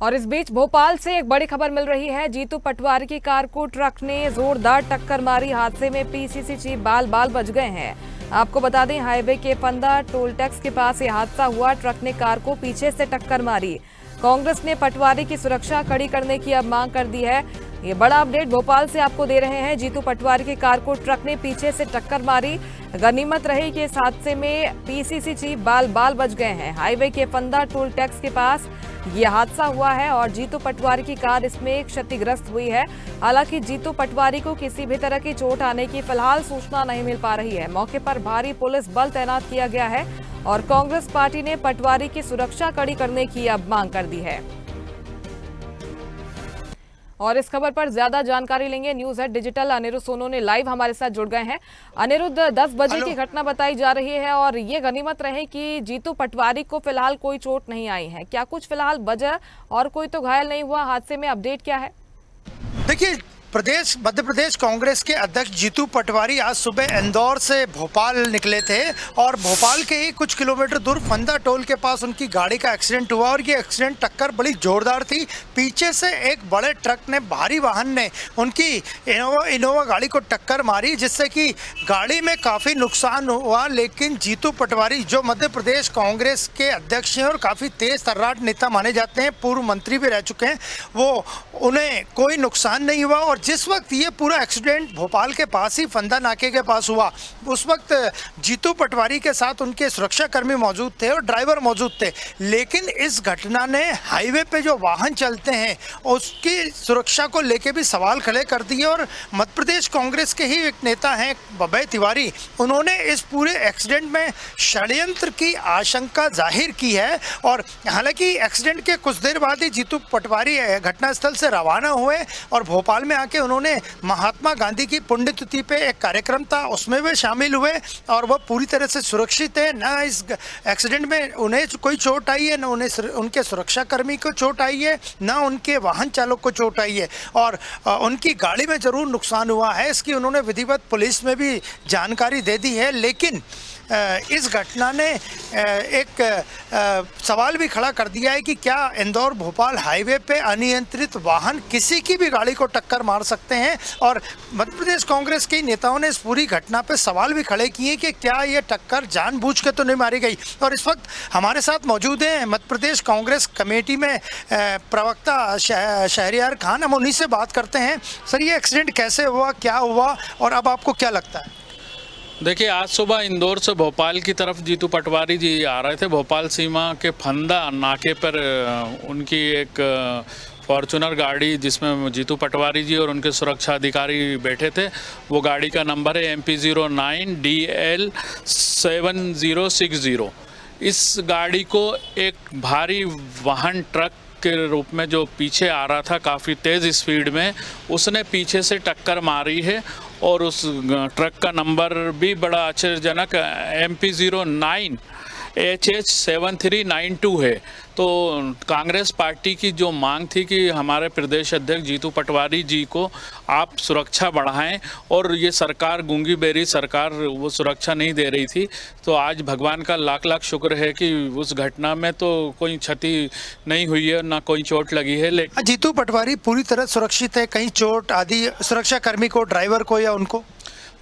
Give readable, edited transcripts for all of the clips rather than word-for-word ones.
और इस बीच भोपाल से एक बड़ी खबर मिल रही है। जीतू पटवारी की कार को ट्रक ने जोरदार टक्कर मारी। हादसे में पीसीसी चीफ बाल बाल बच गए हैं। आपको बता दें, हाईवे के फंदा टोल टैक्स के पास यह हादसा हुआ। ट्रक ने कार को पीछे से टक्कर मारी। कांग्रेस ने पटवारी की सुरक्षा कड़ी करने की अब मांग कर दी है। ये बड़ा अपडेट भोपाल से आपको दे रहे हैं। जीतू पटवारी की कार को ट्रक ने पीछे से टक्कर मारी। गनीमत रही कि इस हादसे में पीसीसी चीफ बाल बाल बच गए हैं। हाईवे के फंदा टोल टैक्स के पास ये हादसा हुआ है और जीतू पटवारी की कार इसमें क्षतिग्रस्त हुई है। हालांकि जीतू पटवारी को किसी भी तरह की चोट आने की फिलहाल सूचना नहीं मिल पा रही है। मौके पर भारी पुलिस बल तैनात किया गया है और कांग्रेस पार्टी ने पटवारी की सुरक्षा कड़ी करने की अब मांग कर दी है। और इस खबर पर ज्यादा जानकारी लेंगे news head digital Anirudh Sonone live हमारे साथ जुड़ गए हैं। अनिरुद्ध, 10 बजे की घटना बताई जा रही है और ये गनीमत रहे कि जीतू पटवारी को फिलहाल कोई चोट नहीं आई है। क्या कुछ फिलहाल वजह और कोई तो घायल नहीं हुआ? हादसे में अपडेट क्या है? देखिए, मध्य प्रदेश कांग्रेस के अध्यक्ष जीतू पटवारी आज सुबह इंदौर से भोपाल निकले थे और भोपाल के ही कुछ किलोमीटर दूर फंदा टोल के पास उनकी गाड़ी का एक्सीडेंट हुआ और ये एक्सीडेंट टक्कर बड़ी जोरदार थी। पीछे से एक बड़े ट्रक ने, भारी वाहन ने उनकी इनोवा गाड़ी को टक्कर मारी, जिससे कि गाड़ी में काफ़ी नुकसान हुआ। लेकिन जीतू पटवारी, जो मध्य प्रदेश कांग्रेस के अध्यक्ष हैं और काफ़ी तेज तर्राट नेता माने जाते हैं, पूर्व मंत्री भी रह चुके हैं, उन्हें कोई नुकसान नहीं हुआ। और जिस वक्त ये पूरा एक्सीडेंट भोपाल के पास ही फंदा नाके के पास हुआ, उस वक्त जीतू पटवारी के साथ उनके सुरक्षाकर्मी मौजूद थे और ड्राइवर मौजूद थे। लेकिन इस घटना ने हाईवे पे जो वाहन चलते हैं उसकी सुरक्षा को लेके भी सवाल खड़े कर दिए। और मध्य प्रदेश कांग्रेस के ही एक नेता हैं अभय तिवारी, उन्होंने इस पूरे एक्सीडेंट में षड्यंत्र की आशंका जाहिर की है। और हालांकि एक्सीडेंट के कुछ देर बाद ही जीतू पटवारी घटनास्थल से रवाना हुए और भोपाल में आके उन्होंने महात्मा गांधी की पुण्यतिथि पे एक कार्यक्रम था, उसमें वे शामिल हुए और वह पूरी तरह से सुरक्षित है। ना इस एक्सीडेंट में उन्हें कोई चोट आई है, ना उनके सुरक्षाकर्मी को चोट आई है, ना उनके वाहन चालक को चोट आई है। और उनकी गाड़ी में जरूर नुकसान हुआ है, इसकी उन्होंने विधिवत पुलिस में भी जानकारी दे दी है। लेकिन इस घटना ने एक सवाल भी खड़ा कर दिया है कि क्या इंदौर भोपाल हाईवे पे अनियंत्रित वाहन किसी की भी गाड़ी को टक्कर मार सकते हैं। और मध्य प्रदेश कांग्रेस के नेताओं ने इस पूरी घटना पे सवाल भी खड़े किए कि क्या ये टक्कर जानबूझ के तो नहीं मारी गई। और इस वक्त हमारे साथ मौजूद हैं मध्य प्रदेश कांग्रेस कमेटी में प्रवक्ता शहरयार खान, हम उन्हीं से बात करते हैं। सर, ये एक्सीडेंट कैसे हुआ, क्या हुआ और अब आपको क्या लगता है? देखिए, आज सुबह इंदौर से भोपाल की तरफ जीतू पटवारी जी आ रहे थे। भोपाल सीमा के फंदा नाके पर उनकी एक फॉर्चूनर गाड़ी, जिसमें जीतू पटवारी जी और उनके सुरक्षा अधिकारी बैठे थे, वो गाड़ी का नंबर है MP09 DL 7060। इस गाड़ी को एक भारी वाहन ट्रक के रूप में जो पीछे आ रहा था काफ़ी तेज़ स्पीड में, उसने पीछे से टक्कर मारी है। और उस ट्रक का नंबर भी बड़ा आश्चर्यजनक MP09 HH 7392 है। तो कांग्रेस पार्टी की जो मांग थी कि हमारे प्रदेश अध्यक्ष जीतू पटवारी जी को आप सुरक्षा बढ़ाएं, और ये सरकार, गूंगी बेरी सरकार, वो सुरक्षा नहीं दे रही थी। तो आज भगवान का लाख लाख शुक्र है कि उस घटना में तो कोई क्षति नहीं हुई है, ना कोई चोट लगी है। लेकिन जीतू पटवारी पूरी तरह सुरक्षित है, कहीं चोट आदि सुरक्षाकर्मी को, ड्राइवर को या उनको?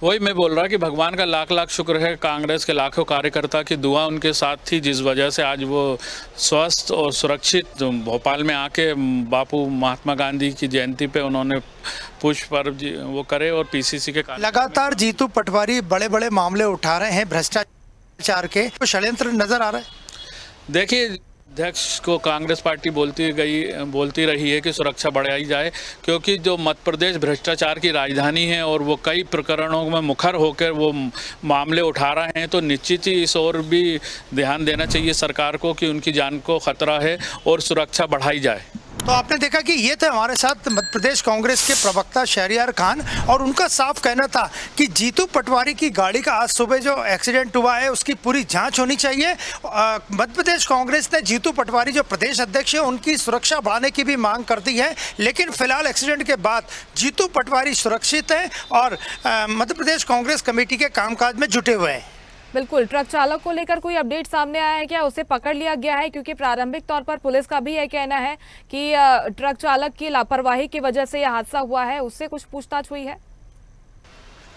वही मैं बोल रहा कि भगवान का लाख लाख शुक्र है, कांग्रेस के लाखों कार्यकर्ता की दुआ उनके साथ थी, जिस वजह से आज वो स्वस्थ और सुरक्षित भोपाल में आके बापू महात्मा गांधी की जयंती पे उन्होंने पुष्प पर्व वो करे। और पीसीसी के लगातार जीतू पटवारी बड़े बड़े मामले उठा रहे हैं भ्रष्टाचार के, तो षड्यंत्र नजर आ रहा है। देखिए, अध्यक्ष को कांग्रेस पार्टी बोलती रही है कि सुरक्षा बढ़ाई जाए, क्योंकि जो मध्य प्रदेश भ्रष्टाचार की राजधानी है और वो कई प्रकरणों में मुखर होकर वो मामले उठा रहे हैं, तो निश्चित ही इस ओर भी ध्यान देना चाहिए सरकार को कि उनकी जान को खतरा है और सुरक्षा बढ़ाई जाए। तो आपने देखा कि ये थे हमारे साथ मध्य प्रदेश कांग्रेस के प्रवक्ता शहरयार खान, और उनका साफ कहना था कि जीतू पटवारी की गाड़ी का आज सुबह जो एक्सीडेंट हुआ है उसकी पूरी जांच होनी चाहिए। मध्य प्रदेश कांग्रेस ने जीतू पटवारी जो प्रदेश अध्यक्ष है उनकी सुरक्षा बढ़ाने की भी मांग कर दी है। लेकिन फिलहाल एक्सीडेंट के बाद जीतू पटवारी सुरक्षित हैं और मध्य प्रदेश कांग्रेस कमेटी के कामकाज में जुटे हुए हैं। बिल्कुल, ट्रक चालक को लेकर कोई अपडेट सामने आया है क्या? उसे पकड़ लिया गया है? क्योंकि प्रारंभिक तौर पर पुलिस का भी यह कहना है कि ट्रक चालक की लापरवाही की वजह से यह हादसा हुआ है। उससे कुछ पूछताछ हुई है?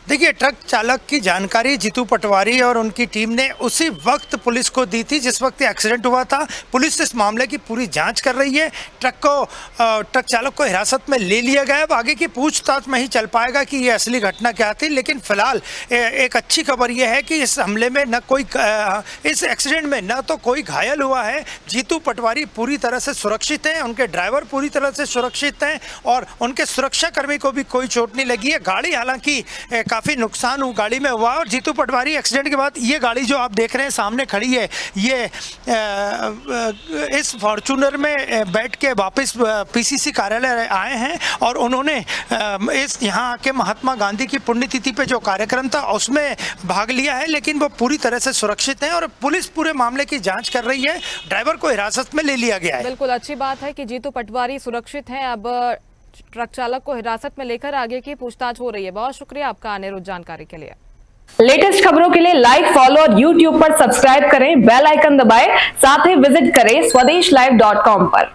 देखिए, ट्रक चालक की जानकारी जीतू पटवारी और उनकी टीम ने उसी वक्त पुलिस को दी थी जिस वक्त एक्सीडेंट हुआ था। पुलिस इस मामले की पूरी जांच कर रही है। ट्रक चालक को हिरासत में ले लिया गया है। अब आगे की पूछताछ में ही चल पाएगा कि ये असली घटना क्या थी। लेकिन फिलहाल एक अच्छी खबर यह है कि इस हमले में इस एक्सीडेंट में न तो कोई घायल हुआ है। जीतू पटवारी पूरी तरह से सुरक्षित हैं, उनके ड्राइवर पूरी तरह से सुरक्षित हैं और उनके सुरक्षाकर्मी को भी कोई चोट नहीं लगी है। गाड़ी हालांकि काफ़ी नुकसान गाड़ी में हुआ। और जीतू पटवारी एक्सीडेंट के बाद ये गाड़ी जो आप देख रहे हैं सामने खड़ी है, ये इस फॉर्चूनर में बैठ के वापस पीसीसी कार्यालय आए हैं और उन्होंने इस यहाँ आके महात्मा गांधी की पुण्यतिथि पे जो कार्यक्रम था उसमें भाग लिया है। लेकिन वो पूरी तरह से सुरक्षित हैं और पुलिस पूरे मामले की जांच कर रही है। ड्राइवर को हिरासत में ले लिया गया है। बिल्कुल, अच्छी बात है कि जीतू पटवारी सुरक्षित हैं। अब ट्रक चालक को हिरासत में लेकर आगे की पूछताछ हो रही है। बहुत शुक्रिया आपका अनिरुद्ध जानकारी के लिए। लेटेस्ट खबरों के लिए लाइक, फॉलो और YouTube पर सब्सक्राइब करें, बेल आइकन दबाएं, साथ ही विजिट करें swedishlive.com पर।